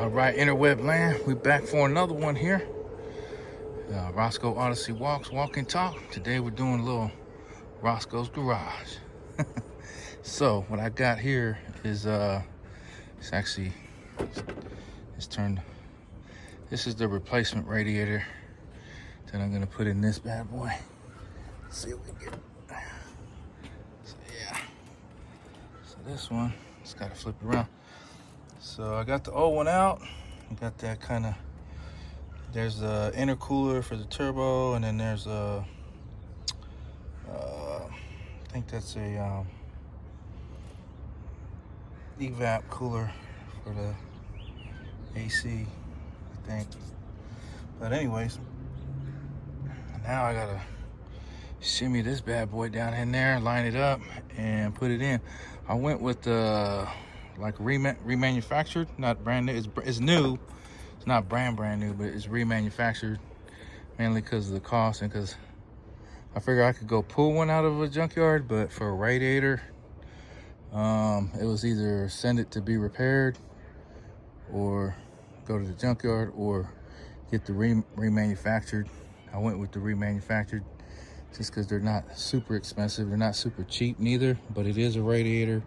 All right, interweb land, we back for another one here. Rosco Odyssey walk and talk. Today we're doing a little Rosco's garage. So what I got here is this is the replacement radiator that I'm gonna put in this bad boy. Let's see what we get. So yeah, so this one, just gotta flip it around. So I got the old one out. I got that kind of, there's the intercooler for the turbo, and then there's a, I think that's a evap cooler for the AC, I think. But anyways, now I gotta shimmy this bad boy down in there, line it up, and put it in. I went with the like remanufactured, not brand new. It's new. It's not brand new, but it's remanufactured, mainly because of the cost and because I figured I could go pull one out of a junkyard, but for a radiator, it was either send it to be repaired or go to the junkyard or get the remanufactured. I went with the remanufactured just because they're not super expensive. They're not super cheap neither, but it is a radiator.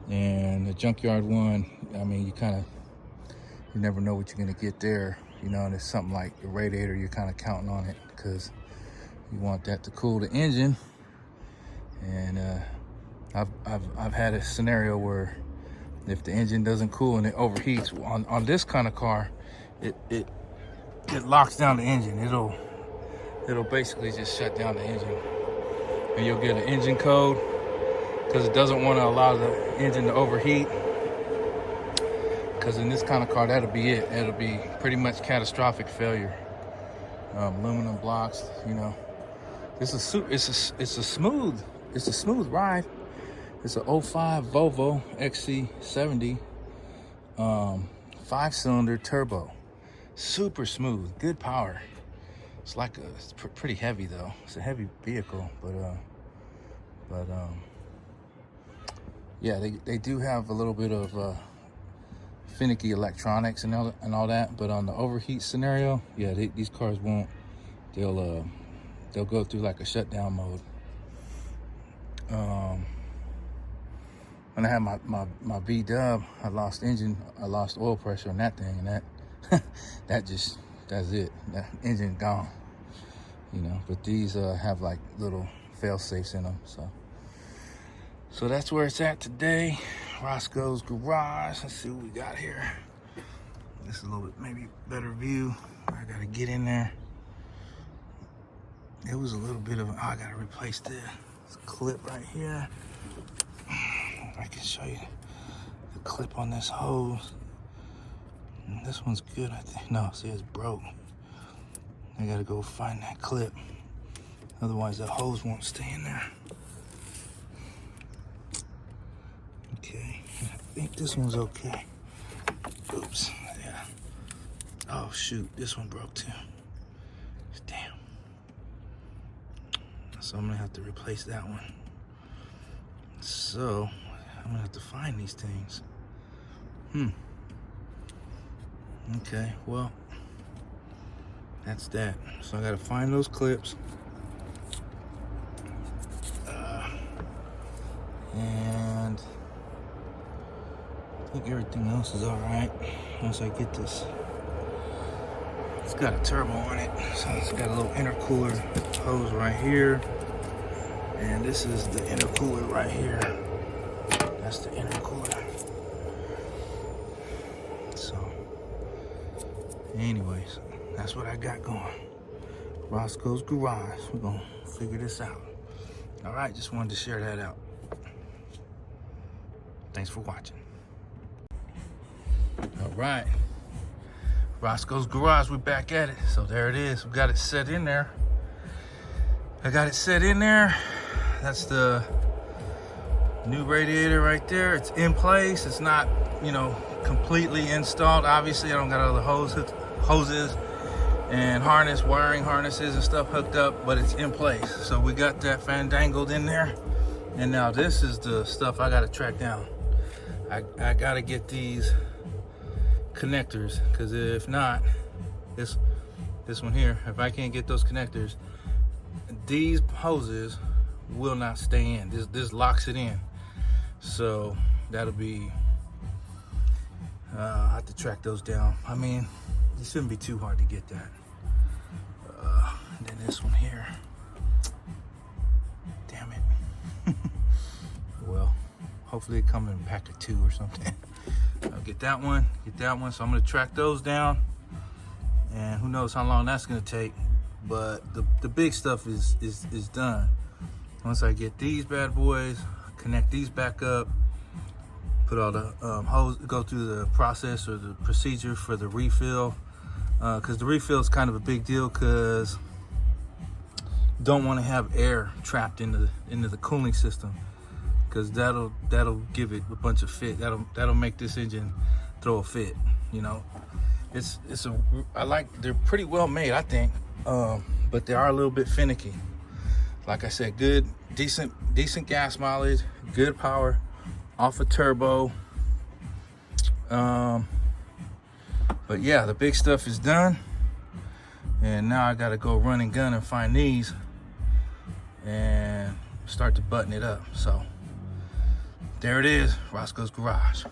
And the junkyard one, I mean, you never know what you're gonna get there, you know. And it's something like the radiator, you're kind of counting on it because you want that to cool the engine. And I've had a scenario where if the engine doesn't cool and it overheats on this kind of car, it locks down the engine. It'll basically just shut down the engine, and you'll get an engine code because it doesn't want to allow the engine to overheat. Because in this kind of car, that'll be it. It'll be pretty much catastrophic failure. Aluminum blocks, you know. It's a smooth ride. It's an 05 Volvo XC70, 5-cylinder turbo. Super smooth, good power. It's pretty heavy though. It's a heavy vehicle, but yeah, they do have a little bit of finicky electronics and all that. But on the overheat scenario, yeah, these cars won't. They'll go through like a shutdown mode. When I had my V-dub, I lost oil pressure on that thing, and that's it. That engine gone, you know. But these have like little fail safes in them, so that's where it's at today. Rosco's garage. Let's see what we got here. This is a little bit maybe better view. I gotta get in there. It was a little bit of I gotta replace this clip right here. I can show you the clip on this hose. And this one's good, I think. No, see, it's broke. I gotta go find that clip. Otherwise the hose won't stay in there. Okay, I think this one's okay. Oops, yeah. Oh shoot, this one broke too. Damn. So I'm gonna have to replace that one. So I'm gonna have to find these things. Okay, well, that's that. So I gotta find those clips. And I think everything else is all right once I get this. It's got a turbo on it, so it's got a little intercooler hose right here, and this is the intercooler right here. That's the intercooler. So anyways, that's what I got going. Rosco's garage. We're gonna figure this out. All right, just wanted to share that out. Thanks for watching. All right, Rosco's garage, we're back at it. So there it is. We got it set in there. I got it set in there. That's the new radiator right there. It's in place. It's not, you know, completely installed. Obviously, I don't got all the hoses and wiring harnesses and stuff hooked up, but it's in place. So we got that fandangled in there. And now this is the stuff I gotta track down. I gotta get these connectors, because if not, this one here, if I can't get those connectors, these hoses will not stay in. This locks it in. So that'll be, I have to track those down. I mean, it shouldn't be too hard to get that. And then this one here, damn it. Well, hopefully it comes in a pack of 2 or something. I'll get that one, so I'm gonna track those down, and who knows how long that's gonna take, but the big stuff is done. Once I get these bad boys, connect these back up, put all the hose, go through the process or the procedure for the refill, because the refill is kind of a big deal, because don't want to have air trapped into the cooling system, because that'll give it a bunch of fit. That'll make this engine throw a fit. You know, they're pretty well made, I think, but they are a little bit finicky. Like I said, good, decent gas mileage, good power, off a turbo. But yeah, the big stuff is done, and now I gotta go run and gun and find these and start to button it up. So there it is, Rosco's Garage.